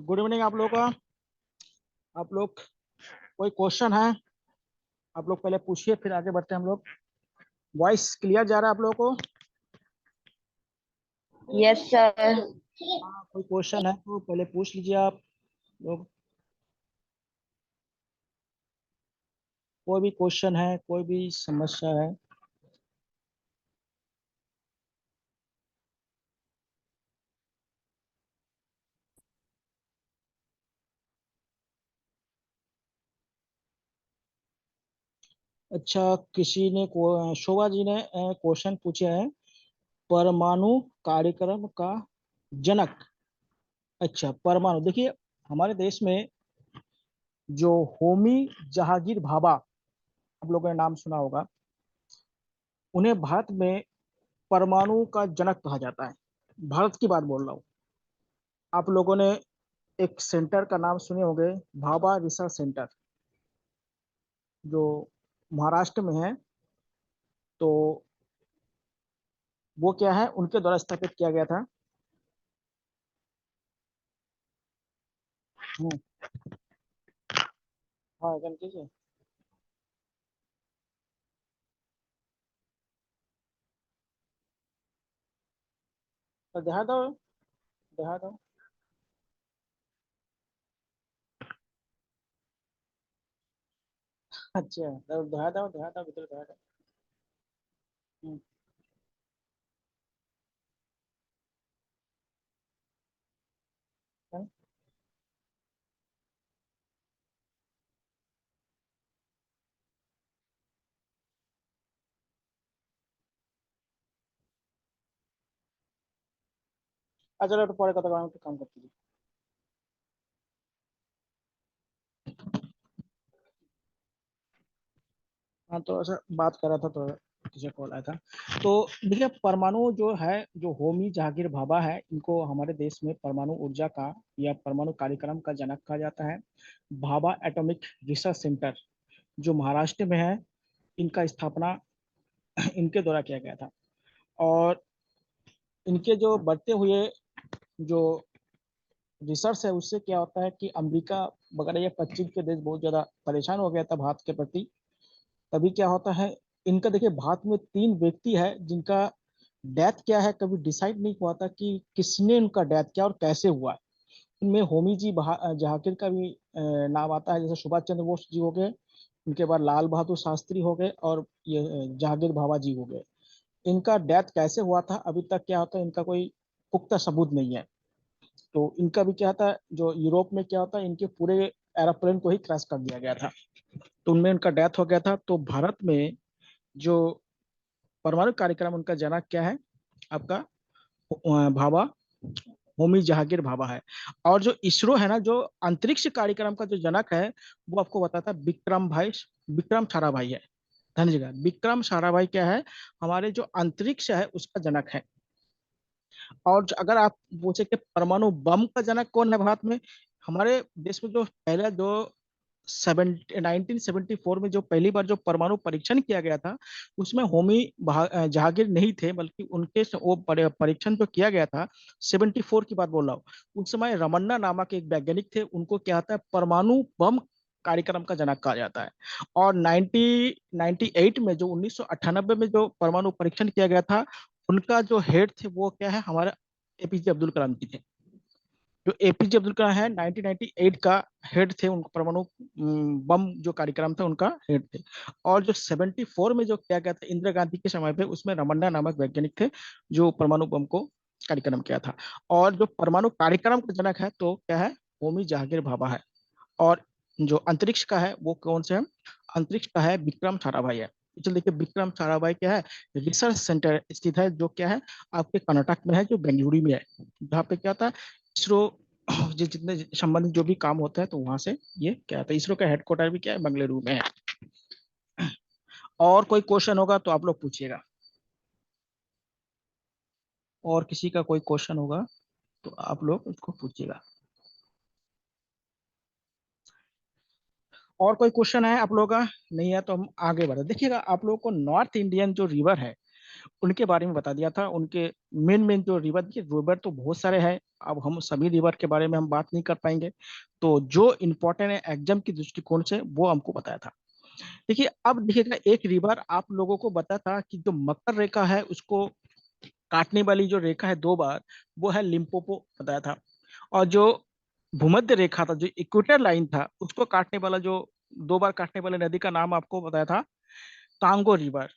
Good evening आप लोगों का। आप लोग कोई क्वेश्चन है? आप लोग पहले पूछिए, फिर आगे बढ़ते हैं हम लोग। वॉइस क्लियर जा रहा है आप लोगों को? Yes sir. हाँ, कोई क्वेश्चन है तो पहले पूछ लीजिए आप लोग। कोई भी क्वेश्चन है, कोई भी समस्या है? अच्छा, किसी ने शोभा जी ने क्वेश्चन पूछे हैं, परमाणु कार्यक्रम का जनक। अच्छा, परमाणु देखिए, हमारे देश में जो होमी जहांगीर भाभा, आप लोगों ने नाम सुना होगा, उन्हें भारत में परमाणु का जनक कहा जाता है। भारत की बात बोल रहा हूँ। आप लोगों ने एक सेंटर का नाम सुने होंगे, भाभा रिसर्च सेंटर, जो महाराष्ट्र में है। तो वो क्या है, उनके द्वारा स्थापित किया गया था। हम्म, हाँ जानकी जी। तो देहा दो। अच्छा, तो देहा दो बिल्कुल देहा दो। हम्म, हाँ। अच्छा चलो, तो परे कथा काम करते हैं। हाँ, तो ऐसा बात कर रहा था तो किसी कॉल आया था। तो देखिए, परमाणु जो है, जो होमी जहांगीर भाभा है, इनको हमारे देश में परमाणु ऊर्जा का या परमाणु कार्यक्रम का जनक कहा जाता है। भाभा एटॉमिक रिसर्च सेंटर जो महाराष्ट्र में है, इनका स्थापना इनके द्वारा किया गया था। और इनके जो बढ़ते हुए जो रिसर्च है, उससे क्या होता है कि अमेरिका वगैरह या पश्चिम के देश बहुत ज्यादा परेशान हो गया था भारत के प्रति। तभी क्या होता है, इनका देखिए, भारत में 3 व्यक्ति है जिनका डेथ क्या है कभी डिसाइड नहीं हुआ था कि किसने उनका डेथ किया और कैसे हुआ। इनमें होमी जी जहांगीर का भी नाम आता है, जैसे सुभाष चंद्र बोस जी हो गए, उनके बाद लाल बहादुर शास्त्री हो गए, और ये जहांगीर भाभा जी हो गए। इनका डेथ कैसे हुआ था अभी तक क्या होता है, इनका कोई पुख्ता सबूत नहीं है। तो इनका भी क्या था, जो यूरोप में क्या होता है, इनके पूरे एरोप्लेन को ही क्रैश कर दिया गया था। तो उनमें उनका डेथ हो गया था। तो भारत में जो परमाणु कार्यक्रम, उनका जनक क्या है आपका, भाभा, होमी जहांगीर भाभा है। और जो इसरो है ना, जो अंतरिक्ष कार्यक्रम का जो जनक है, वो आपको बताता है विक्रम साराभाई है। धन्यवाद। विक्रम साराभाई क्या है, हमारे जो अंतरिक्ष है उसका जनक है। और अगर आप पूछे कि परमाणु बम का जनक कौन है भारत में, हमारे देश में जो पहला जो 1974 में जो पहली बार जो परमाणु परीक्षण किया गया था, उसमें होमी जहांगीर नहीं थे, बल्कि उनके वो परीक्षण जो किया गया था, 74 की बात बोल रहा हूँ। उस समय रमन्ना नामक एक वैज्ञानिक थे, उनको क्या होता है, परमाणु बम कार्यक्रम का जनक कहा जाता है। और 1998 में जो 1998 में जो परमाणु परीक्षण किया गया था, उनका जो हेड थे वो क्या है, हमारे एपीजे अब्दुल कलाम जी थे। जो एपीजे अब्दुल कलाम है, 1998 का हेड थे, उनको परमाणु बम जो कार्यक्रम था उनका हेड थे। और जो 74 में जो किया गया था इंदिरा गांधी के समय पे, उसमें रमन्ना नामक वैज्ञानिक थे जो परमाणु बम को कार्यक्रम किया था। और जो परमाणु कार्यक्रम का जनक है तो क्या है, होमी जहांगीर भाभा है। और जो अंतरिक्ष का है वो कौन से है, अंतरिक्ष का है विक्रम साराभाई है। चलिए देखिए, विक्रम साराभाई क्या है, रिसर्च सेंटर स्थित है, जो क्या है आपके कर्नाटक में है, जो बेंगलुरु में है। जहाँ पे क्या होता है, इसरो जितने संबंधित जो भी काम होता है, तो वहां से ये क्या होता है, इसरो का हेडक्वार्टर भी क्या है, बेंगलुरु में है। और कोई क्वेश्चन होगा तो आप लोग पूछिएगा। और किसी का कोई क्वेश्चन होगा तो आप लोग उसको पूछिएगा। और कोई क्वेश्चन है आप लोगों का? नहीं है तो हम आगे बढ़े। देखिएगा, आप लोगों को नॉर्थ इंडियन जो रिवर है, उनके बारे में बता दिया था। उनके मेन मेन जो रिवर, ये रिवर तो बहुत सारे हैं, अब हम सभी रिवर के बारे में हम बात नहीं कर पाएंगे। तो जो इम्पोर्टेंट है एग्जाम की दृष्टिकोण से वो हमको बताया था। देखिए अब देखिएगा, एक रिवर आप लोगों को बताया था कि जो मकर रेखा है उसको काटने वाली जो रेखा है 2 बार, वो है लिम्पोपो बताया था। और जो भूमध्य रेखा था, जो इक्वेटर लाइन था, उसको काटने वाला जो 2 बार काटने वाली नदी का नाम आपको बताया था कांगो रिवर।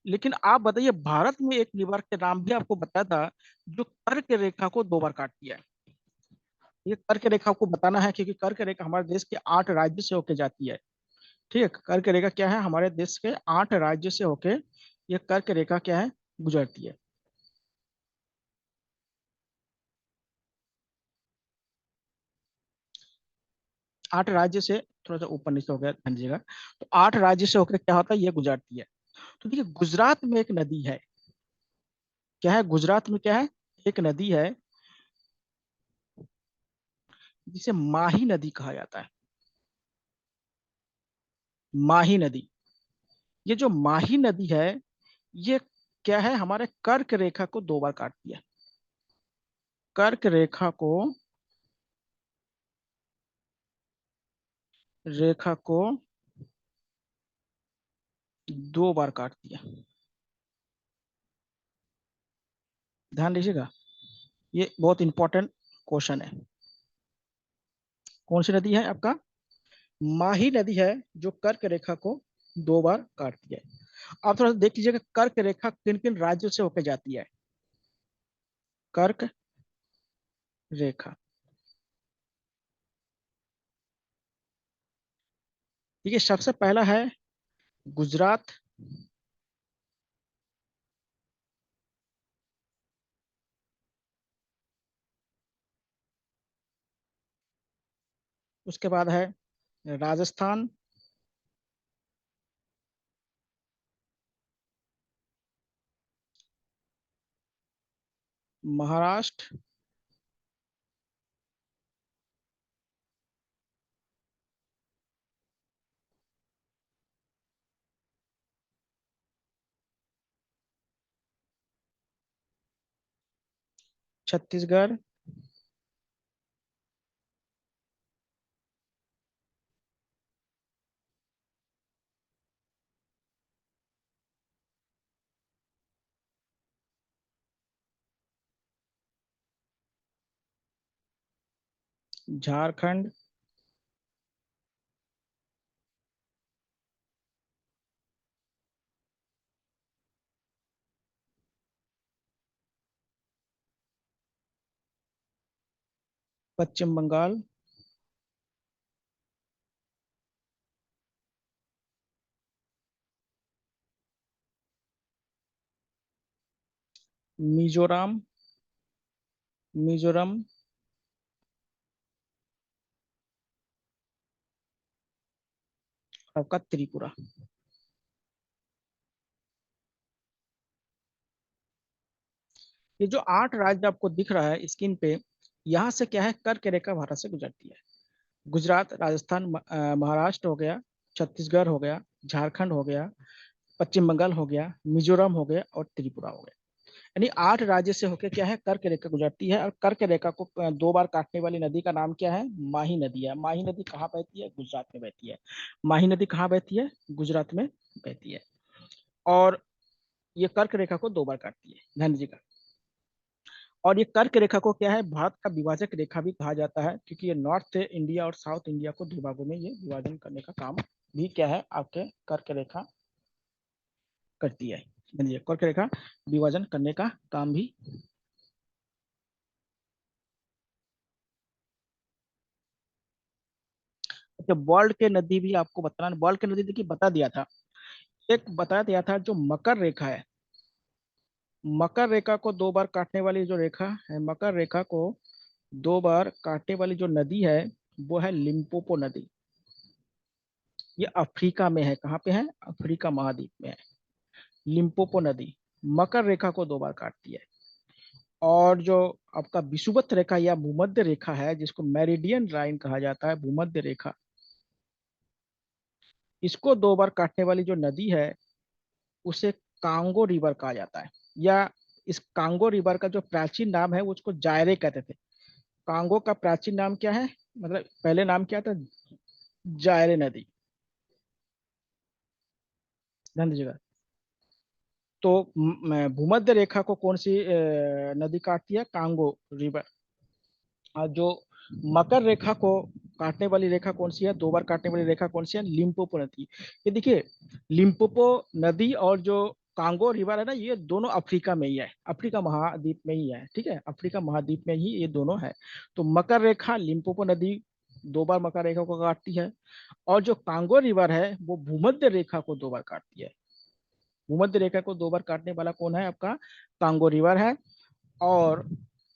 लेकिन आप बताइए, भारत में एक रिवर के नाम भी आपको बताया था जो कर्क रेखा को 2 बार काटती है। ये कर्क रेखा को बताना है, क्योंकि कर्क रेखा हमारे देश के 8 राज्य से होके जाती है। ठीक है, कर्क रेखा क्या है, हमारे देश के 8 राज्य से होके ये कर्क रेखा क्या है, गुजरती है। 8 राज्य से, थोड़ा सा ऊपर नीचे हो गया, ध्यान दीजिएगा। तो 8 राज्य से होकर क्या होता है, ये गुजरती है। तो देखिए गुजरात में एक नदी है, क्या है गुजरात में, क्या है, एक नदी है जिसे माही नदी कहा जाता है। माही नदी, ये जो माही नदी है, ये क्या है, हमारे कर्क रेखा को 2 बार काटती है। कर्क रेखा को 2 बार काटती है। ध्यान दीजिएगा, ये बहुत इंपॉर्टेंट क्वेश्चन है। कौन सी नदी है आपका, माही नदी है, जो कर्क रेखा को 2 बार काटती है। आप थोड़ा सा देख लीजिएगा, कर्क रेखा किन किन राज्यों से होकर जाती है। कर्क रेखा, ठीक है, सबसे पहला है गुजरात, उसके बाद है राजस्थान, महाराष्ट्र, छत्तीसगढ़, झारखंड, पश्चिम बंगाल, मिजोरम, मिजोरम, आपका त्रिपुरा। ये जो 8 राज्य आपको दिख रहा है स्क्रीन पे, यहाँ से क्या है, कर्क रेखा भारत से गुजरती है। गुजरात, राजस्थान, महाराष्ट्र हो गया, छत्तीसगढ़ हो गया, झारखंड हो गया, पश्चिम बंगाल हो गया, मिजोरम हो गया और त्रिपुरा हो गया। यानी 8 राज्य से होकर क्या है, कर्क रेखा गुजरती है। और कर्क रेखा को 2 बार काटने वाली नदी का नाम क्या है, माही नदी है। माही नदी कहाँ बहती है, गुजरात में बहती है। माही नदी कहाँ बहती है, गुजरात में बहती है। और ये कर्क रेखा को 2 बार काटती है, ध्यान दीजिएगा। और ये कर्क रेखा को क्या है, भारत का विभाजक रेखा भी कहा जाता है, क्योंकि ये नॉर्थ इंडिया और साउथ इंडिया को 2 भागों में ये विभाजन करने का काम भी क्या है, आपके कर्क रेखा करती है। कर्क रेखा विभाजन करने का काम भी। अच्छा, वर्ल्ड के नदी भी आपको बताना, वर्ल्ड के नदी देखिए बता दिया था। एक बता दिया था जो मकर रेखा है, मकर रेखा को 2 बार काटने वाली जो रेखा है, मकर रेखा को 2 बार काटने वाली जो नदी है, वो है लिम्पोपो नदी। ये अफ्रीका में है, कहाँ पे है, अफ्रीका महाद्वीप में है। लिम्पोपो नदी मकर रेखा को 2 बार काटती है। और जो आपका विषुवत रेखा या भूमध्य रेखा है, जिसको मेरिडियन लाइन कहा जाता है, भूमध्य रेखा, इसको 2 बार काटने वाली जो नदी है, उसे कांगो रिवर कहा जाता है, या इस कांगो रिवर का जो प्राचीन नाम है उसको जायरे कहते थे। कांगो का प्राचीन नाम क्या है, मतलब पहले नाम क्या था? जायरे नदी। ध्यान दीजिएगा। तो भूमध्य रेखा को कौन सी नदी काटती है? Congo river. और जो मकर रेखा को काटने वाली रेखा कौन सी है, 2 बार काटने वाली रेखा कौन सी है? लिम्पोपो नदी। ये देखिए, लिम्पोपो नदी और जो कांगो रिवर है ना, ये दोनों अफ्रीका में ही है, अफ्रीका महाद्वीप में ही है, ठीक है, अफ्रीका महाद्वीप में ही ये दोनों है। तो मकर रेखा लिम्पोपो नदी 2 बार मकर रेखा को काटती है, और जो कांगो रिवर है वो भूमध्य रेखा को 2 बार काटती है। भूमध्य रेखा को 2 बार काटने वाला कौन है? आपका कांगो रिवर है। और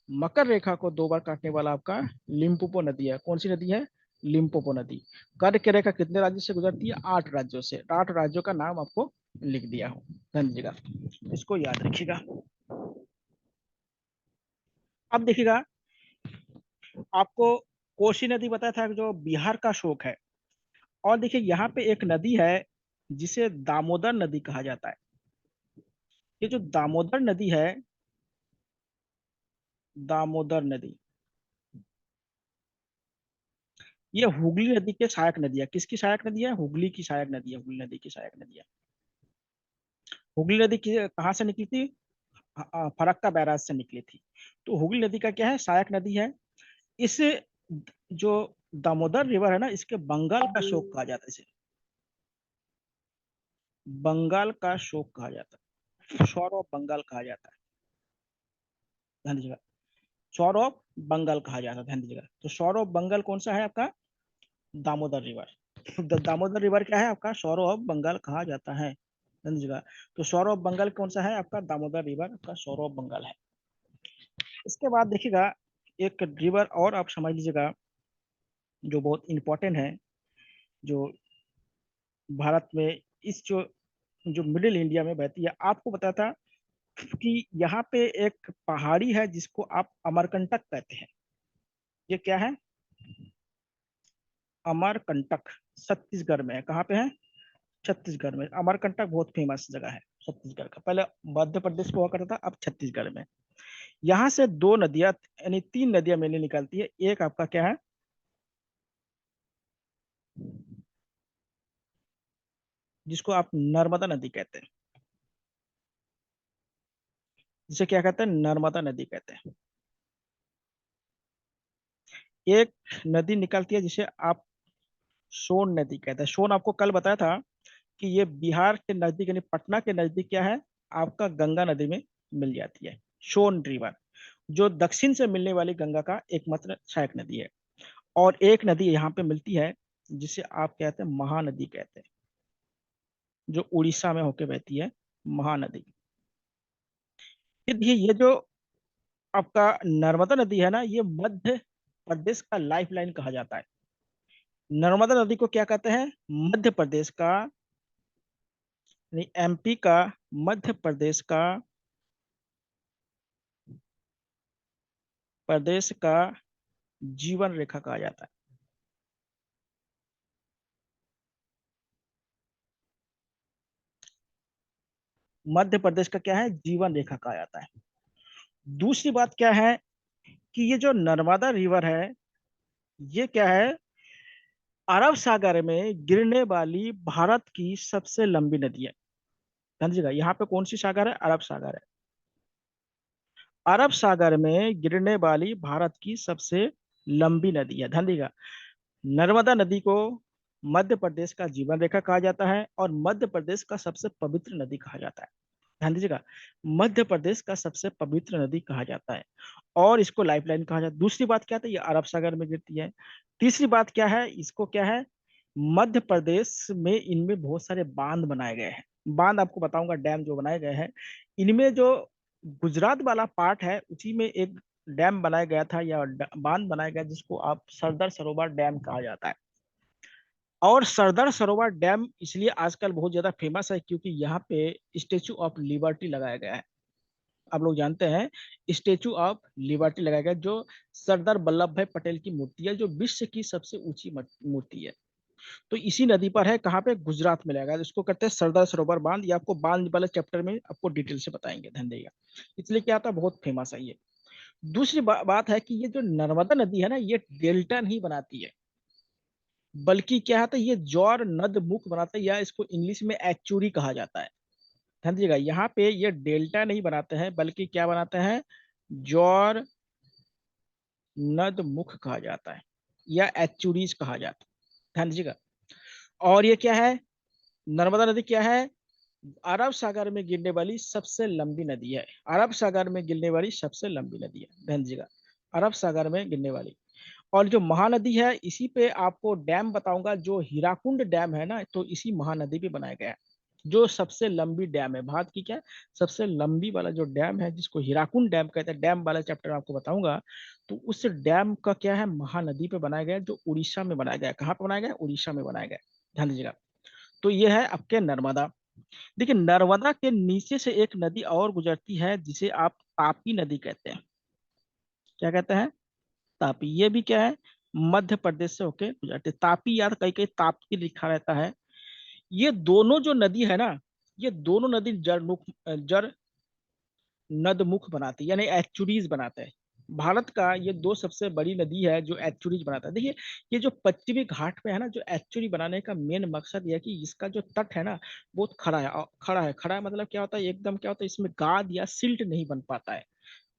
मकर रेखा को 2 बार काटने वाला आपका लिम्पोपो नदी है। कौन सी नदी है? लिम्पोपो नदी। कर्क रेखा कितने राज्यों से गुजरती है? 8 राज्यों से। 8 राज्यों का नाम आपको लिख दिया हूँ, ध्यान दीजिएगा, इसको याद रखिएगा। अब देखिएगा, आपको कोसी नदी बताया था जो बिहार का शोक है। और देखिए यहाँ पे एक नदी है जिसे दामोदर नदी कहा जाता है। ये जो दामोदर नदी है, दामोदर नदी, ये हुगली नदी के सहायक नदी है। किसकी सहायक नदी है? हुगली की सहायक नदी है, हुगली नदी की सहायक नदी है। हुगली नदी कहाँ से निकली थी? फरक्का बैराज से निकली थी। तो हुगली नदी का क्या है? सहायक नदी है। इस जो दामोदर रिवर है ना, इसके बंगाल का शोक कहा जाता है। इसे बंगाल का शोक कहा जाता है, शोर ऑफ बंगाल कहा जाता है। ध्यान दीजिएगा, शोर ऑफ बंगाल कहा जाता है, ध्यान दीजिएगा। तो शोर ऑफ बंगाल कौन सा है आपका? दामोदर रिवर। दामोदर रिवर क्या है आपका? शोर ऑफ बंगाल कहा जाता है, ध्यान दीजिएगा। तो शोर ऑफ बंगाल कौन सा है आपका? दामोदर रिवर आपका शोर ऑफ बंगाल है। इसके बाद देखिएगा, एक रिवर और आप समझ लीजिएगा जो बहुत इंपॉर्टेंट है, जो भारत में इस जो मिडिल इंडिया में बहती है। आपको बताया था कि यहाँ पे एक पहाड़ी है जिसको आप अमरकंटक कहते हैं। ये क्या है? अमरकंटक। छत्तीसगढ़ में है। कहाँ पे है? छत्तीसगढ़ में। अमरकंटक बहुत फेमस जगह है छत्तीसगढ़ का। पहले मध्य प्रदेश को हुआ करता था, अब छत्तीसगढ़ में। यहाँ से 2 नदियां, यानी 3 नदियां मेनली निकलती है। एक आपका क्या है? जिसको आप नर्मदा नदी कहते हैं। जिसे क्या कहते हैं? नर्मदा नदी कहते हैं। एक नदी निकलती है जिसे आप सोन नदी कहते हैं। सोन आपको कल बताया था कि ये बिहार के नजदीक, यानी पटना के नजदीक क्या है आपका? गंगा नदी में मिल जाती है, सोन रिवर, जो दक्षिण से मिलने वाली गंगा का एकमात्र सहायक नदी है। और एक नदी यहाँ पे मिलती है जिसे आप कहते हैं महानदी कहते हैं, जो उड़ीसा में होके बहती है, महानदी। ये जो आपका नर्मदा नदी है ना, ये मध्य प्रदेश का लाइफलाइन कहा जाता है। नर्मदा नदी को क्या कहते हैं? मध्य प्रदेश का, यानी एमपी का, मध्य प्रदेश का जीवन रेखा कहा जाता है। मध्य प्रदेश का क्या है? जीवन रेखा कहा जाता है। दूसरी बात क्या है कि ये जो नर्मदा रिवर है, ये क्या है? अरब सागर में गिरने वाली भारत की सबसे लंबी नदी है। ध्यान दीजिएगा, यहाँ पे कौन सी सागर है? अरब सागर है। अरब सागर में गिरने वाली भारत की सबसे लंबी नदी है। ध्यान दीजिएगा, नर्मदा नदी को मध्य प्रदेश का जीवन रेखा कहा जाता है, और मध्य प्रदेश का सबसे पवित्र नदी कहा जाता है। ध्यान दीजिएगा, मध्य प्रदेश का सबसे पवित्र नदी कहा जाता है, और इसको लाइफलाइन कहा जाता है। दूसरी बात क्या है? ये अरब सागर में गिरती है। तीसरी बात क्या है? इसको क्या है? मध्य प्रदेश में इनमें बहुत सारे बांध बनाए गए हैं। बांध आपको बताऊंगा, डैम जो बनाए गए हैं इनमें, जो गुजरात वाला पार्ट है उसी में एक डैम बनाया गया था, या बांध बनाया गया, जिसको आप सरदार सरोवर डैम कहा जाता है। और सरदार सरोवर डैम इसलिए आजकल बहुत ज्यादा फेमस है क्योंकि यहाँ पे स्टेचू ऑफ लिबर्टी लगाया गया है। आप लोग जानते हैं, स्टेचू ऑफ लिबर्टी लगाया गया, जो सरदार वल्लभ भाई पटेल की मूर्ति है, जो विश्व की सबसे ऊंची मूर्ति है। तो इसी नदी पर है, कहाँ पे, गुजरात में लगेगा। इसको कहते हैं सरदार सरोवर बांध। ये आपको बांध वाले चैप्टर में आपको डिटेल से बताएंगे, ध्यान देगा। इसलिए क्या था, बहुत फेमस है ये। दूसरी बात है कि ये जो नर्मदा नदी है ना, ये डेल्टा नहीं बनाती है, बल्कि क्या होता है, ये जौर नद मुख बनाता है, या इसको इंग्लिश में एक्चुरी कहा जाता है। ध्यान दीजिएगा, यहाँ पे ये डेल्टा नहीं बनाते हैं, बल्कि क्या बनाते हैं, जौर नद मुख कहा जाता है, या एचुरीज कहा जाता है। ध्यान दीजिएगा। और ये क्या है, नर्मदा नदी क्या है, अरब सागर में गिरने वाली सबसे लंबी नदी है। अरब सागर में गिरने वाली सबसे लंबी नदी है, ध्यान दीजिएगा, अरब सागर में गिरने वाली। और जो महानदी है, इसी पे आपको डैम बताऊंगा, जो हीराकुंड डैम है ना, तो इसी महानदी पे बनाया गया है। जो सबसे लंबी डैम है भारत की, क्या सबसे लंबी वाला जो डैम है, जिसको हीराकुंड डैम कहते हैं, डैम वाला चैप्टर आपको बताऊंगा। तो उस डैम का क्या है, महानदी पे बनाया गया है, जो उड़ीसा में बनाया गया है। कहाँ पे बनाया गया है, उड़ीसा में बनाया गया है, ध्यान दीजिएगा। तो ये है आपके नर्मदा। देखिए, नर्मदा के नीचे से एक नदी और गुजरती है, जिसे आप तापी नदी कहते हैं। क्या कहते हैं, तापी। ये भी क्या है, मध्य प्रदेश से होके गुजरते। तापी, यार कहीं कहीं ताप्ती लिखा रहता है। ये दोनों जो नदी है ना, ये दोनों नदी जर नदमुख बनाती है, यानी एस्चुरीज बनाते हैं। भारत का ये दो सबसे बड़ी नदी है जो एस्चुरीज बनाता है। देखिए, ये जो पश्चिमी घाट पे है ना, जो एस्चुरी बनाने का मेन मकसद यह है कि इसका जो तट है ना, बहुत खड़ा है। खड़ा है मतलब क्या होता है, एकदम क्या होता है, इसमें गाद या सिल्ट नहीं बन पाता है।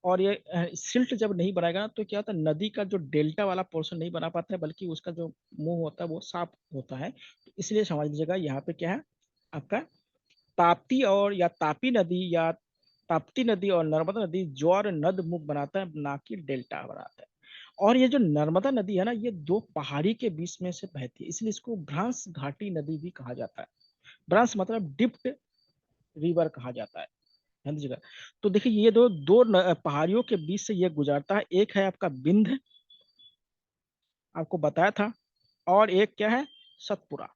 और ये सिल्ट जब नहीं बनाएगा ना, तो क्या होता है, नदी का जो डेल्टा वाला पोर्शन नहीं बना पाता है, बल्कि उसका जो मुंह होता है वो साफ होता है। तो इसलिए समझ लीजिएगा, यहाँ पे क्या है आपका, ताप्ती और या तापी नदी, या ताप्ती नदी और नर्मदा नदी ज्वार नद मुख बनाता है, ना कि डेल्टा बनाता है। और ये जो नर्मदा नदी है ना, ये दो पहाड़ी के बीच में से बहती है, इसलिए इसको भ्रांस घाटी नदी भी कहा जाता है। भ्रांस मतलब डिप्ट रिवर कहा जाता है, ध्यान दीजिएगा। तो देखिए, ये दो दो पहाड़ियों के बीच से ये गुजरता है। एक है आपका बिंद, आपको बताया था, और एक क्या है, सतपुरा।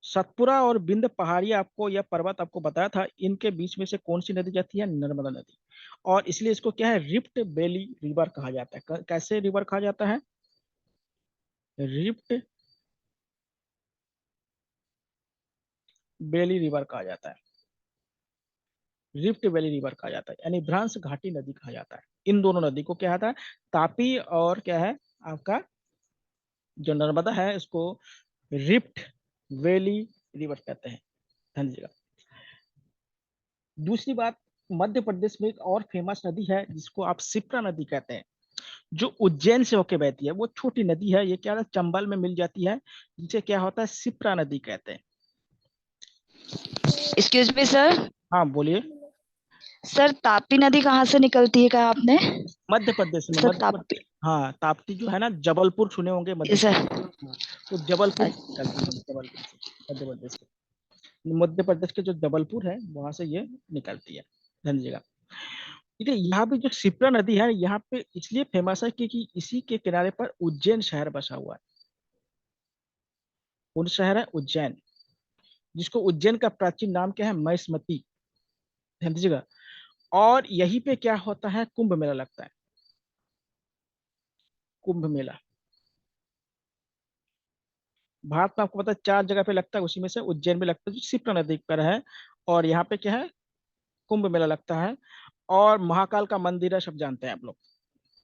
सतपुरा और बिंद पहाड़ी आपको, या पर्वत आपको बताया था, इनके बीच में से कौन सी नदी जाती है, नर्मदा नदी। और इसलिए इसको क्या है, रिफ्ट वैली रिवर कहा जाता है। कैसे रिवर कहा जाता है, रिफ्ट वैली रिवर कहा जाता है। रिफ्ट वैली रिवर कहा जाता है, यानी भ्रांस घाटी नदी कहा जाता है। इन दोनों नदी को क्या आता है, तापी और क्या है आपका जो नर्मदा है, इसको रिफ्ट वैली रिवर कहते हैं, ध्यान दीजिएगा। दूसरी बात, मध्य प्रदेश में एक और फेमस नदी है, जिसको आप शिप्रा नदी कहते हैं, जो उज्जैन से होके बहती है। वो छोटी नदी है, ये क्या है, चंबल में मिल जाती है, जिसे क्या होता है, शिप्रा नदी कहते हैं। Excuse me sir. हाँ बोलिए। सर ताप्ती नदी कहाँ से निकलती है, कहा आपने? मध्य प्रदेश में, सर ताप्ती। हाँ ताप्ती जो है ना, जबलपुर सुने होंगे जी मध्य सर। प्रदेश। हाँ, तो जबलपुर से निकलती है, जबलपुर से, मध्य प्रदेश के, मध्य प्रदेश के जो जबलपुर है, वहां से ये निकलती है, ध्यान दीजिएगा। ठीक है, यहाँ पे जो शिप्रा नदी है, यहाँ पे इसलिए फेमस है क्योंकि इसी के किनारे पर उज्जैन शहर बसा हुआ है। कौन शहर है, उज्जैन, जिसको उज्जैन का प्राचीन नाम क्या है, महिष्मती, ध्यान दीजिएगा। और यहीं पे क्या होता है, कुंभ मेला लगता है, कुंभ मेला। भारत में आपको पता है 4 जगह पे लगता है, उसी में से उज्जैन में लगता है, जो शिप्रा नदी पर है। और यहाँ पे क्या है, कुंभ मेला लगता है। और महाकाल का मंदिर है, सब जानते हैं आप लोग।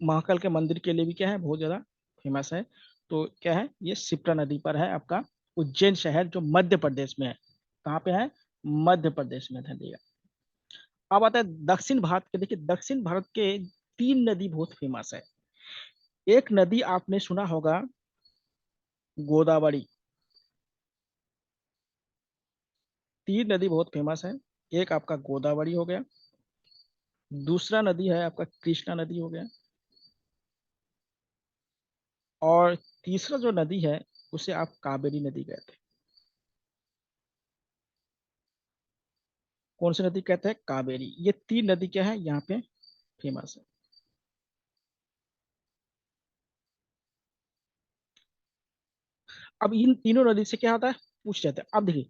महाकाल के मंदिर के लिए भी क्या है, बहुत ज्यादा फेमस है। तो क्या है, ये शिप्रा नदी पर है आपका उज्जैन शहर, जो मध्य प्रदेश में है। कहाँ पे है, मध्य प्रदेश में, ध्यान दिएगा। अब आता है दक्षिण भारत के। देखिए, दक्षिण भारत के 3 नदी बहुत फेमस है। एक नदी आपने सुना होगा, गोदावरी। 3 नदी बहुत फेमस है। एक आपका गोदावरी हो गया, दूसरा नदी है आपका कृष्णा नदी हो गया, और तीसरा जो नदी है, उसे आप कावेरी नदी कहते हैं। कौन सी नदी कहते हैं, कावेरी। ये 3 नदी क्या है, यहाँ पे फेमस है। अब इन तीनों नदी से क्या होता है, पूछ जाते हैं। अब देखिए,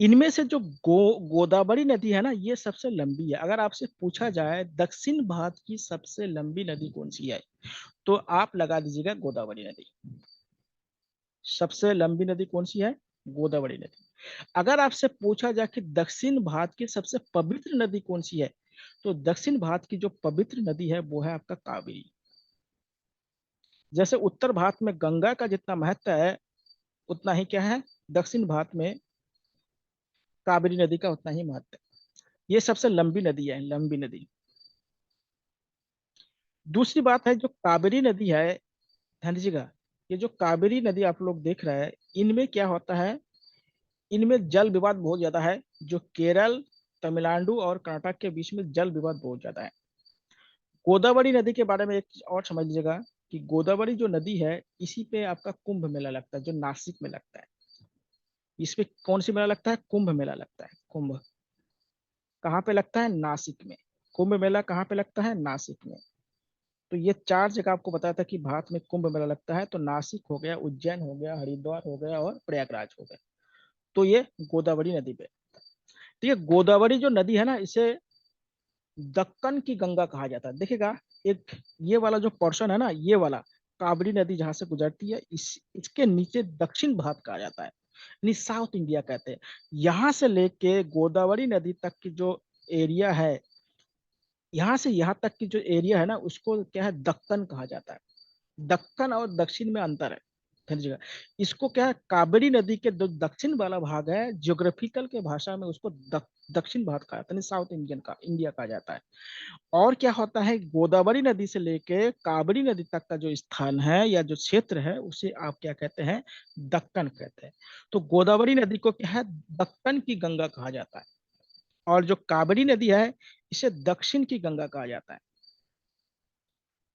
इनमें से जो गोदावरी नदी है ना, ये सबसे लंबी है। अगर आपसे पूछा जाए दक्षिण भारत की सबसे लंबी नदी कौन सी है, तो आप लगा दीजिएगा गोदावरी नदी। सबसे लंबी नदी कौन सी है? गोदावरी नदी। अगर आपसे पूछा जाए कि दक्षिण भारत की सबसे पवित्र नदी कौन सी है, तो दक्षिण भारत की जो पवित्र नदी है वो है आपका कावेरी। जैसे उत्तर भारत में गंगा का जितना महत्व है, उतना ही क्या है, दक्षिण भारत में कावेरी नदी का उतना ही महत्व है। ये सबसे लंबी नदी है, लंबी नदी। दूसरी बात है, जो कावेरी नदी है, ध्यान दीजिएगा, ये जो कावेरी नदी आप लोग देख रहे हैं, इनमें क्या होता है, इनमें जल विवाद बहुत ज्यादा है। जो केरल, तमिलनाडु और कर्नाटक के बीच में जल विवाद बहुत ज्यादा है। गोदावरी नदी के बारे में एक चीज और समझ लीजिएगा कि गोदावरी जो नदी है, इसी पे आपका कुंभ मेला लगता है, जो नासिक में लगता है। इस पे कौन सी मेला लगता है? कुंभ मेला लगता है। कुंभ कहाँ पे लगता है? नासिक में। कुंभ मेला कहाँ पे लगता है? नासिक में। तो ये चार जगह आपको बताया था कि भारत में कुंभ मेला लगता है, तो नासिक हो गया, उज्जैन हो गया, हरिद्वार हो गया और प्रयागराज हो गया। तो ये गोदावरी नदी पे। तो ये गोदावरी जो नदी है ना, इसे दक्कन की गंगा कहा जाता है। देखिएगा, एक ये वाला जो पोर्शन है ना, ये वाला कावेरी नदी जहां से गुजरती है, इसके नीचे दक्षिण भारत कहा जाता है, यानी साउथ इंडिया कहते हैं। यहां से लेके गोदावरी नदी तक की जो एरिया है, यहाँ से यहाँ तक की जो एरिया है ना, उसको क्या है, दक्कन कहा जाता है। दक्कन और दक्षिण में अंतर है, समझिएगा। इसको क्या है, कावेरी नदी के जो दक्षिण वाला भाग है, ज्योग्राफिकल के भाषा में उसको दक्षिण भारत कहा जाता है, साउथ इंडियन का इंडिया कहा जाता है। और क्या होता है, गोदावरी नदी से लेके कावेरी नदी तक का जो स्थान है या जो क्षेत्र है, उसे आप क्या कहते हैं? दक्कन कहते हैं। तो गोदावरी नदी को क्या है, दक्कन की गंगा कहा जाता है। और जो कावेरी नदी है, इसे दक्षिण की गंगा कहा जाता है।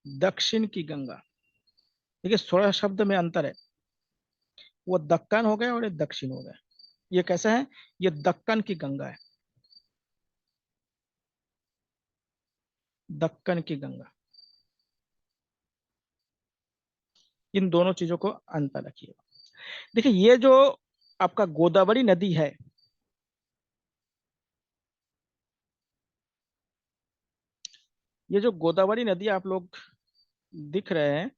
दक्षिण की गंगा। देखिए, 16 शब्द में अंतर है। वो दक्कन हो गया और ये दक्षिण हो गया। ये कैसे है? ये दक्कन की गंगा है, दक्कन की गंगा। इन दोनों चीजों को अंतर रखिए। देखिए, ये जो आपका गोदावरी नदी है, ये जो गोदावरी नदी आप लोग दिख रहे हैं,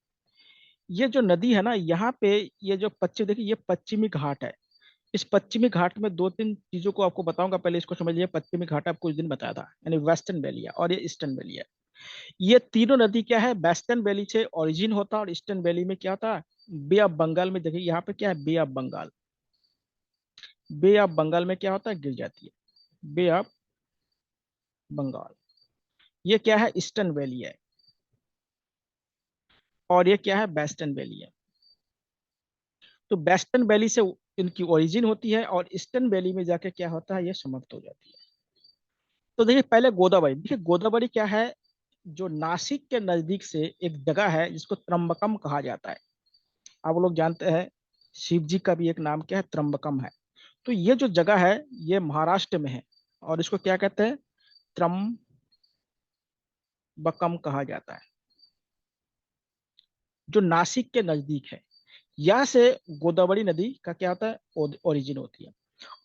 ये जो नदी है ना, यहाँ पे ये जो पश्चिम, देखिए ये पश्चिमी घाट है। इस पश्चिमी घाट में दो तीन चीजों को आपको बताऊंगा, पहले इसको समझ लीजिए। पश्चिमी घाट आपको कुछ दिन बताया था, यानी वेस्टर्न वैली है और ये ईस्टर्न वैली है। ये तीनों नदी क्या है, वेस्टर्न वैली से ओरिजिन होता है और ईस्टर्न वैली में क्या होता है, बे ऑफ बंगाल में। देखिए यहाँ पे क्या है, bay of Bengal. Bay of Bengal में क्या होता है, गिर जाती है, बे ऑफ बंगाल। ये क्या है, ईस्टर्न वैली है। और ये क्या है, वेस्टर्न वैली है। तो वेस्टर्न वैली से इनकी ओरिजिन होती है और ईस्टर्न वैली में जाके क्या होता है, ये समाप्त हो जाती है। तो देखिए, पहले गोदावरी। देखिए गोदावरी क्या है, जो नासिक के नजदीक से एक जगह है जिसको त्र्यंबकम कहा जाता है। आप लोग जानते हैं, शिव जी का भी एक नाम क्या है, त्र्यंबकम है। तो ये जो जगह है, ये महाराष्ट्र में है और इसको क्या कहते हैं, त्र्यंबकम कहा जाता है, जो नासिक के नजदीक है। यहाँ से गोदावरी नदी का क्या होता है, ओरिजिन होती है।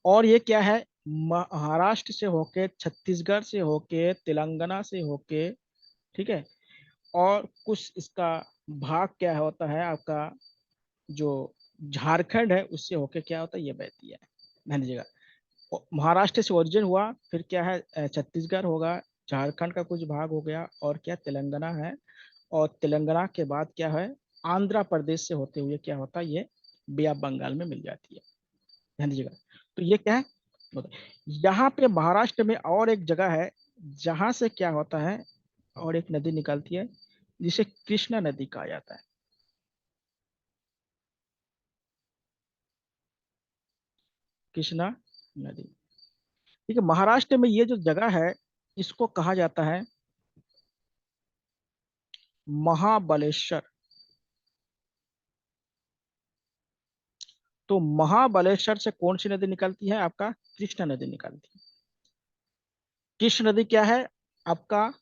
और ये क्या है, महाराष्ट्र से होके, छत्तीसगढ़ से होके, तेलंगाना से होके, ठीक है, और कुछ इसका भाग क्या होता है आपका, जो झारखंड है उससे होके क्या होता है, ये बहती है। ध्यान दीजिएगा, महाराष्ट्र से ओरिजिन हुआ, फिर क्या है, छत्तीसगढ़ होगा, झारखंड का कुछ भाग हो गया, और क्या तेलंगाना है। और तेलंगाना के बाद क्या है, आंध्र प्रदेश से होते हुए क्या होता है, ये बे ऑफ बंगाल में मिल जाती है। ध्यान दीजिएगा। तो ये क्या है, यहाँ पे महाराष्ट्र में और एक जगह है जहां से क्या होता है, और एक नदी निकलती है जिसे कृष्णा नदी कहा जाता है। कृष्णा नदी। ठीक है, महाराष्ट्र में ये जो जगह है, इसको कहा जाता है महाबलेश्वर। तो महाबलेश्वर से कौन सी नदी निकलती है, आपका कृष्णा नदी निकलती है। कृष्ण नदी क्या है आपका,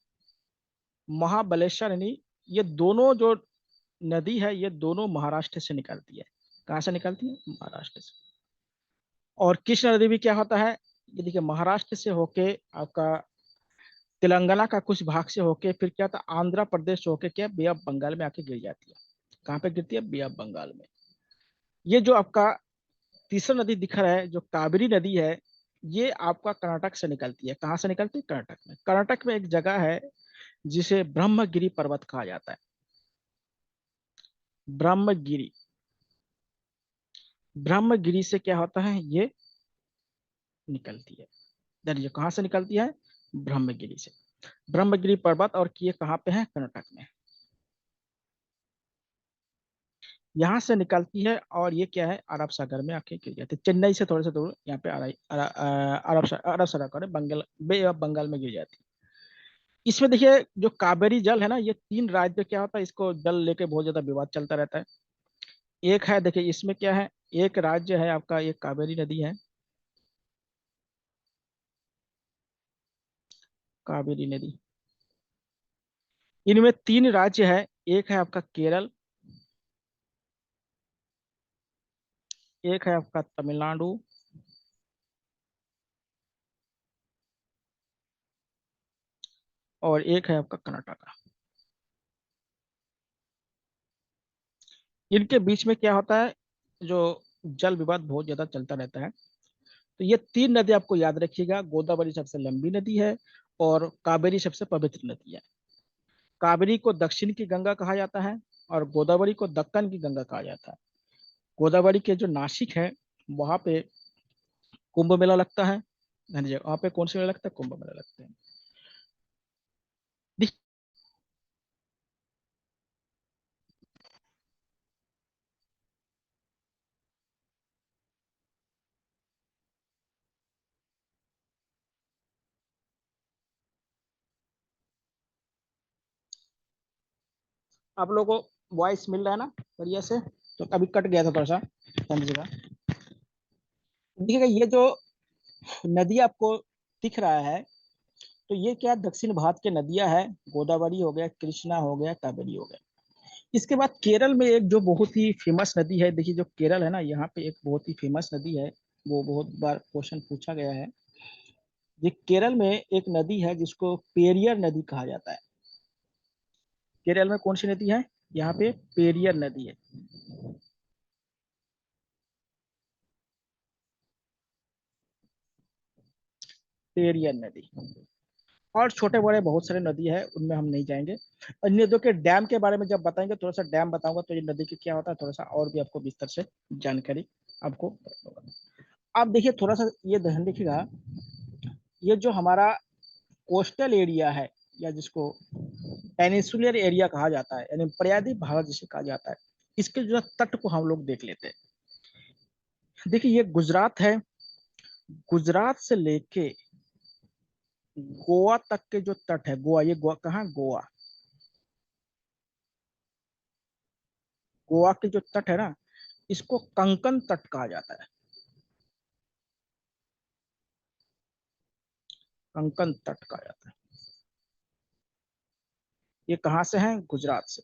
महाबलेश्वर, यानी ये दोनों जो नदी है, ये दोनों महाराष्ट्र से निकलती है। कहाँ से निकलती है, महाराष्ट्र से। और कृष्ण नदी भी क्या होता है, ये देखिए, महाराष्ट्र से होके आपका तेलंगाना का कुछ भाग से होके फिर क्या होता है, आंध्र प्रदेश से होके क्या बे ऑफ बंगाल में आके गिर जाती है। कहाँ पे गिरती है, बे ऑफ बंगाल में। ये जो आपका तीसरा नदी दिख रहा है जो कावेरी नदी है, ये आपका कर्नाटक से निकलती है। कहाँ से निकलती है? कर्नाटक में। कर्नाटक में एक जगह है जिसे ब्रह्मगिरी पर्वत कहा जाता है। ब्रह्मगिरी। ब्रह्मगिरी से क्या होता है, ये निकलती है। ये कहाँ से निकलती है? ब्रह्मगिरी से। ब्रह्मगिरी पर्वत, और ये कहाँ पे है? कर्नाटक में। यहाँ से निकलती है और ये क्या है, अरब सागर में आके गिर जाती है। चेन्नई से थोड़े से दूर यहाँ पे अरब सागर है, बंगाल, बे ऑफ बंगाल में गिर जाती है। इसमें देखिए जो कावेरी जल है ना, ये तीन राज्य पे क्या होता है, इसको जल लेके बहुत ज्यादा विवाद चलता रहता है। एक है, देखिए इसमें क्या है, एक राज्य है आपका, ये कावेरी नदी है, कावेरी नदी। इनमें तीन राज्य है। एक है आपका केरल, एक है आपका तमिलनाडु, और एक है आपका कर्नाटक। इनके बीच में क्या होता है, जो जल विवाद बहुत ज्यादा चलता रहता है। तो ये तीन नदी आपको याद रखिएगा। गोदावरी सबसे लंबी नदी है और कावेरी सबसे पवित्र नदी है। कावेरी को दक्षिण की गंगा कहा जाता है और गोदावरी को दक्कन की गंगा कहा जाता है। गोदावरी के जो नासिक है, वहां पे कुंभ मेला लगता है। हाँ जी, वहां पे कौन सा मेला लगता है? कुंभ मेला लगता है। आप लोगों को वॉइस मिल रहा है ना बढ़िया से? तो अभी कट गया था थोड़ा सा, समझिएगा। देखिएगा ये जो नदी आपको दिख रहा है, तो ये क्या दक्षिण भारत के नदियां हैं। गोदावरी हो गया, कृष्णा हो गया, कावेरी हो गया। इसके बाद केरल में एक जो बहुत ही फेमस नदी है, देखिए जो केरल है ना, यहाँ पे एक बहुत ही फेमस नदी है, वो बहुत बार क्वेश्चन पूछा गया है। ये केरल में एक नदी है जिसको पेरियर नदी कहा जाता है। केरल में कौन सी नदी है? यहाँ पे पेरियर नदी है। पेरियर नदी। और छोटे बड़े बहुत सारे नदी है, उनमें हम नहीं जाएंगे। अन्य नदियों के डैम के बारे में जब बताएंगे, थोड़ा सा डैम बताऊंगा तो ये नदी के क्या होता है, थोड़ा सा और भी आपको विस्तार से जानकारी आपको होगा। आप देखिए थोड़ा सा ये ध्यान रखिएगा, ये जो हमारा कोस्टल एरिया है, या जिसको पेनिसुलर एरिया कहा जाता है, यानी पर्यायद्वीप भारत जिसे कहा जाता है, इसके जो तट को हम लोग देख लेते हैं। देखिए ये गुजरात है, गुजरात से लेके गोवा तक के जो तट है, गोवा, ये गोवा कहाँ? गोवा। गोवा के जो तट है ना, इसको कंकन तट कहा जाता है। कंकन तट कहा जाता है। ये कहाँ से है? गुजरात से।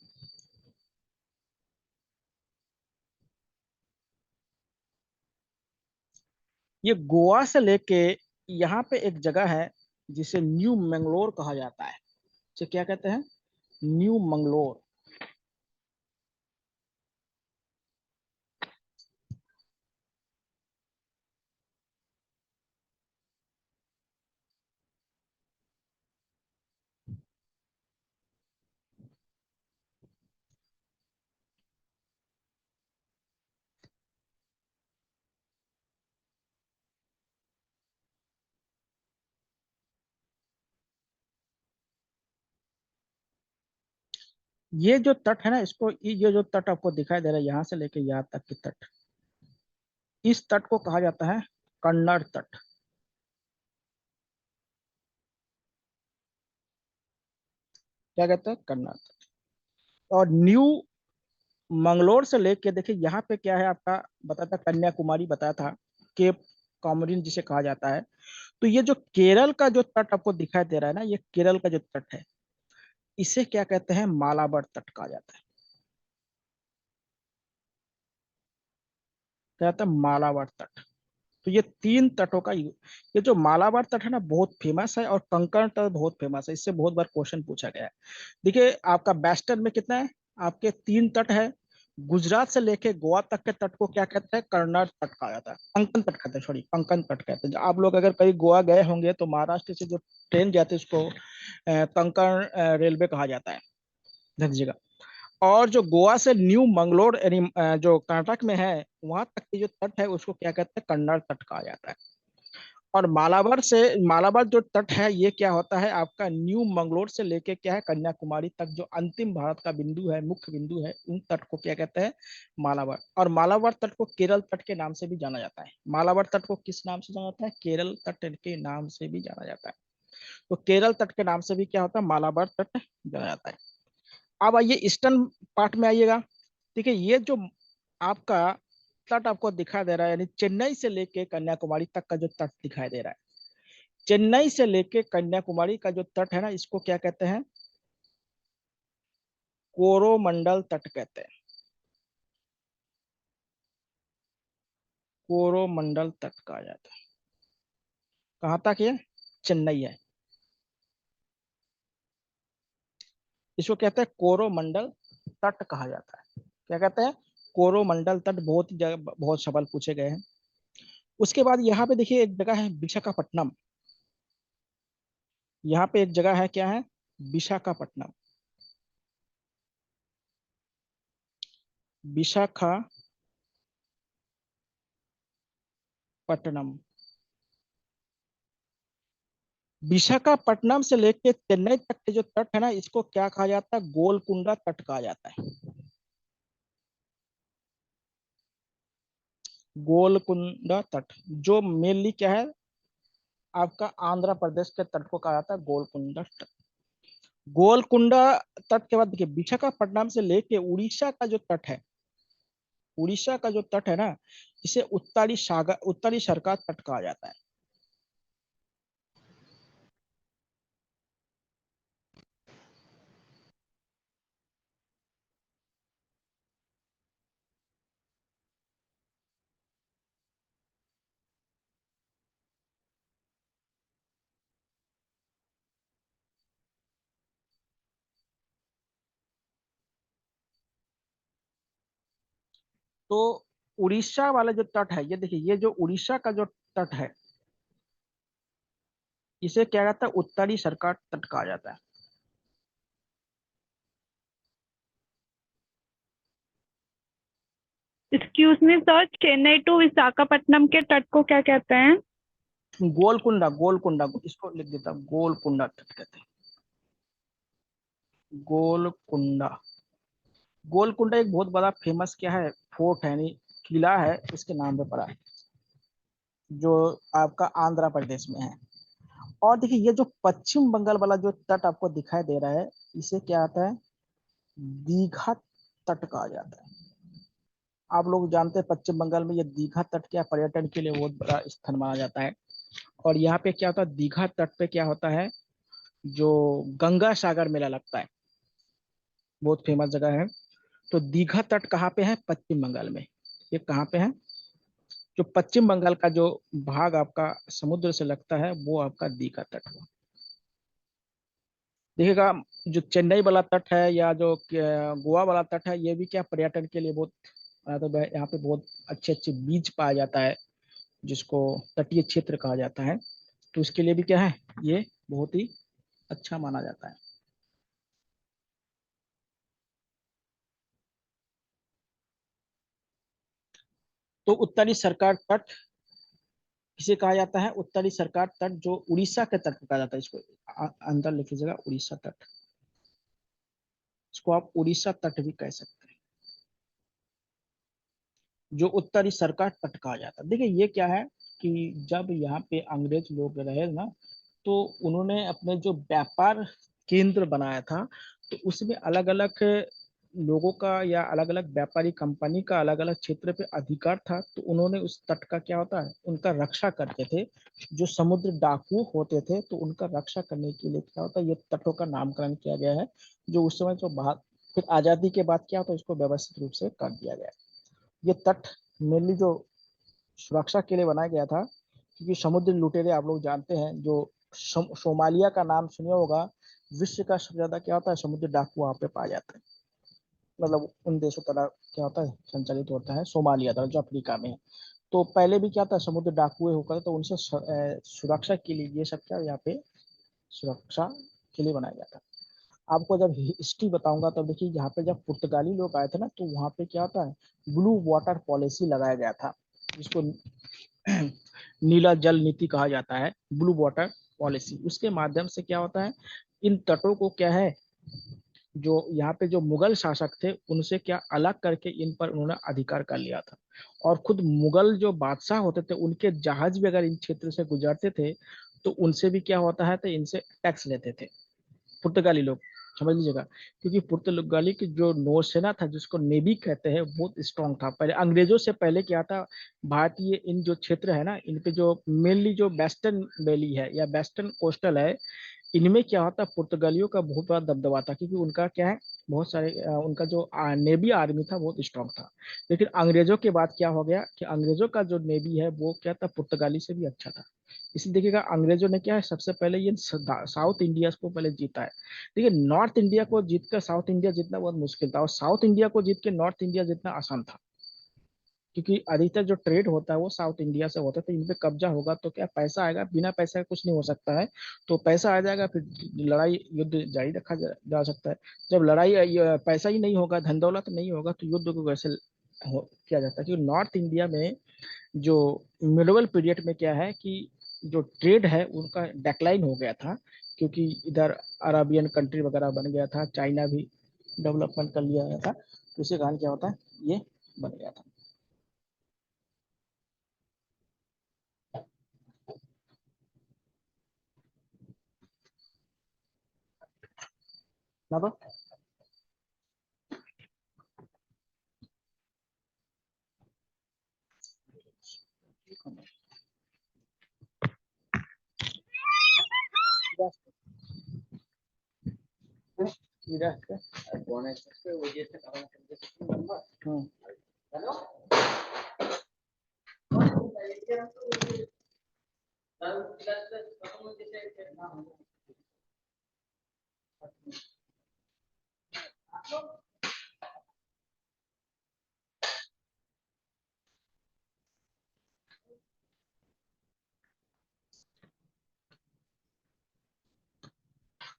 ये गोवा से लेके यहाँ पे एक जगह है जिसे न्यू मंगलोर कहा जाता है। इसे क्या कहते हैं? न्यू मंगलोर। ये जो तट है ना, इसको, ये जो तट आपको दिखाई दे रहा है, यहाँ से लेके यहाँ तक की तट, इस तट को कहा जाता है कन्नड़ तट। क्या कहते हैं? कन्नड़ तट। और न्यू मंगलोर से लेके देखिए यहाँ पे क्या है आपका, बताया था कन्याकुमारी, बताया था केप कॉमोरिन जिसे कहा जाता है। तो ये जो केरल का जो तट आपको दिखाई दे रहा है ना, ये केरल का जो तट है, इसे क्या कहते हैं? मालाबार तट कहा जाता है। क्या कहता है? मालाबार तट। तो ये तीन तटों का ये जो मालाबार तट है ना, बहुत फेमस है, और कंकण तट बहुत फेमस है। इससे बहुत बार क्वेश्चन पूछा गया है। देखिए आपका वेस्टर्न में कितना है, आपके तीन तट है। गुजरात से लेके गोवा तक के तट को क्या कहते हैं, कर्नाट तट कहा जाता है, पंकन तट कहते हैं, सॉरी पंकन तट कहते हैं। आप लोग अगर कहीं गोवा गए होंगे तो महाराष्ट्र से जो ट्रेन जाती है उसको कंकण रेलवे कहा जाता है, ध्यान दीजिएगा। और जो गोवा से न्यू मंगलोर यानी जो कर्नाटक में है, वहां तक की जो तट है उसको क्या कहते हैं, कन्नड़ तट कहा जाता है। और मालाबार जो तट है ये क्या होता है आपका, न्यू मंगलोर से लेके क्या है कन्याकुमारी तक जो अंतिम भारत का बिंदु है, मुख्य बिंदु है, उन तट को क्या कहते हैं, मालाबार। और मालाबार तट को केरल तट के नाम से भी जाना जाता है। मालाबार तट को किस नाम से जाना जाता है, केरल तट के नाम से भी जाना जाता है। तो केरल तट के नाम से भी क्या होता है, मालाबार तट जाना जाता है। अब आइए ईस्टर्न पार्ट में आइएगा। देखिए ये जो आपका तट आपको दिखाई दे रहा है, यानी चेन्नई से लेके कन्याकुमारी तक का जो तट दिखाई दे रहा है, चेन्नई से लेके कन्याकुमारी का जो तट है ना, इसको क्या कहते हैं, कोरोमंडल तट कहते हैं। कोरोमंडल तट कहा जाता है। कहाँ तक ये, चेन्नई है, इसको कहते हैं कोरोमंडल तट कहा जाता है। क्या कहते हैं, कोरोमंडल तट। बहुत ही जगह बहुत सवाल पूछे गए हैं। उसके बाद यहाँ पे देखिए एक जगह है विशाखापट्टनम। यहाँ पे एक जगह है, क्या है, विशाखापट्टनम। विशाखापट्टनम। विशाखापट्टनम से लेके चेन्नई तक के जो तट है ना, इसको क्या कहा जाता है, गोलकुंडा तट कहा जाता है। गोलकुंडा तट, जो मेनली क्या है आपका आंध्र प्रदेश के तट को कहा जाता है गोलकुंडा तट। गोलकुंडा तट के बाद देखिए विशाखापट्टनम से लेके उड़ीसा का जो तट है, उड़ीसा का जो तट है ना, इसे उत्तरी सरकार तट कहा जाता है। तो उड़ीसा वाला जो तट है, ये देखिए, ये जो उड़ीसा का जो तट है, इसे क्या कहता है, उत्तरी सरकार तट कहा जाता है। Excuse me sir, Chennai to Visakhapatnam के तट को क्या कहते हैं? गोलकुंडा, गोलकुंडा, इसको लिख देता हूं, गोलकुंडा तट कहते हैं। गोलकुंडा। गोलकुंडा एक बहुत बड़ा फेमस क्या है, फोर्ट है, यानी किला है, इसके नाम पे पड़ा है, जो आपका आंध्र प्रदेश में है। और देखिए ये जो पश्चिम बंगाल वाला जो तट आपको दिखाई दे रहा है, इसे क्या आता है, दीघा तट कहा जाता है। आप लोग जानते हैं पश्चिम बंगाल में ये दीघा तट क्या पर्यटन के लिए बहुत बड़ा स्थान माना जाता है। और यहाँ पे क्या होता है, दीघा तट पे क्या होता है, जो गंगा सागर मेला लगता है, बहुत फेमस जगह है। तो दीघा तट कहाँ पे है, पश्चिम बंगाल में। ये कहाँ पे है, जो पश्चिम बंगाल का जो भाग आपका समुद्र से लगता है, वो आपका दीघा तट हुआ। देखिएगा जो चेन्नई वाला तट है या जो गोवा वाला तट है, ये भी क्या पर्यटन के लिए बहुत, तो यहाँ पे बहुत अच्छे अच्छे बीच पाया जाता है, जिसको तटीय क्षेत्र कहा जाता है। तो उसके लिए भी क्या है, ये बहुत ही अच्छा माना जाता है। तो उत्तरी सरकार तट किसे कहा जाता है, उत्तरी सरकार तट जो उड़ीसा के तट को कहा जाता है, इसको अंदर लिख लीजिएगा, उड़ीसा तट। इसको आप उड़ीसा तट भी कह सकते हैं, जो उत्तरी सरकार तट कहा जाता है। देखिए ये क्या है कि जब यहाँ पे अंग्रेज लोग रहे ना, तो उन्होंने अपने जो व्यापार केंद्र बनाया था, तो उसमें अलग अलग लोगों का या अलग अलग व्यापारी कंपनी का अलग अलग क्षेत्र पे अधिकार था। तो उन्होंने उस तट का क्या होता है, उनका रक्षा करते थे। जो समुद्र डाकू होते थे, तो उनका रक्षा करने के लिए क्या होता है, ये तटों का नामकरण किया गया है। जो उस समय जो बाहर फिर आजादी के बाद क्या होता है, इसको व्यवस्थित रूप से कर दिया गया। ये तट मेनली जो सुरक्षा के लिए बनाया गया था, क्योंकि समुद्री लुटेरे आप लोग जानते हैं, जो सोमालिया का नाम सुने होगा, विश्व का सबसे ज्यादा क्या होता है, समुद्री डाकू वहां पे पाया जाता है। मतलब उन देशों तरह क्या होता है संचालित होता है, सोमालिया तरह जो अफ्रीका में है। तो पहले भी क्या था, समुद्र डाकुए होकर, तो उनसे सुरक्षा के लिए ये सब क्या यहाँ पे सुरक्षा के लिए बनाया जाता है। आपको जब हिस्ट्री बताऊंगा तब देखिए, यहाँ पे जब पुर्तगाली लोग आए थे ना, तो वहाँ पे क्या होता है, ब्लू वाटर पॉलिसी लगाया गया था, जिसको नीला जल नीति कहा जाता है, ब्लू वाटर पॉलिसी। उसके माध्यम से क्या होता है, इन तटों को क्या है, जो यहाँ पे जो मुगल शासक थे उनसे क्या अलग करके इन पर उन्होंने अधिकार कर लिया था। और खुद मुगल जो बादशाह होते थे, उनके जहाज भी अगर इन क्षेत्र से गुजरते थे तो उनसे भी क्या होता है, तो इनसे टैक्स लेते थे पुर्तगाली लोग, समझ लीजिएगा। क्योंकि पुर्तगाली की जो नौसेना था, जिसको नेवी कहते हैं, बहुत स्ट्रांग था। पहले अंग्रेजों से पहले क्या था, भारतीय इन जो क्षेत्र है ना, इन पे जो मेनली जो वेस्टर्न वैली है या वेस्टर्न कोस्टल है, इनमें क्या होता, पुर्तगालियों का बहुत बड़ा दबदबा था। क्योंकि उनका क्या है, बहुत सारे उनका जो नेवी आर्मी था बहुत स्ट्रांग था। लेकिन अंग्रेजों के बाद क्या हो गया कि अंग्रेजों का जो नेवी है वो क्या था, पुर्तगाली से भी अच्छा था। इसलिए देखिएगा, अंग्रेजों ने क्या है, सबसे पहले ये साउथ इंडिया को पहले जीता है। देखिए, नॉर्थ इंडिया को जीतकर साउथ इंडिया जीतना बहुत मुश्किल था, और साउथ इंडिया को जीत के नॉर्थ इंडिया जीतना आसान था। क्योंकि अधिकतर जो ट्रेड होता है वो साउथ इंडिया से होता है। तो इन पे कब्जा होगा तो क्या पैसा आएगा, बिना पैसा के कुछ नहीं हो सकता है। तो पैसा आ जाएगा, फिर लड़ाई युद्ध जारी रखा जा सकता है। जब पैसा ही नहीं होगा, धन दौलत नहीं होगा, तो युद्ध को कैसे किया जाता है। क्योंकि नॉर्थ इंडिया में जो मिडवल पीरियड में क्या है कि जो ट्रेड है उनका डेक्लाइन हो गया था। क्योंकि इधर अरबियन कंट्री वगैरह बन गया था, चाइना भी डेवलपमेंट कर लिया गया था, तो उसी कारण क्या होता है, ये बन गया था ना। तो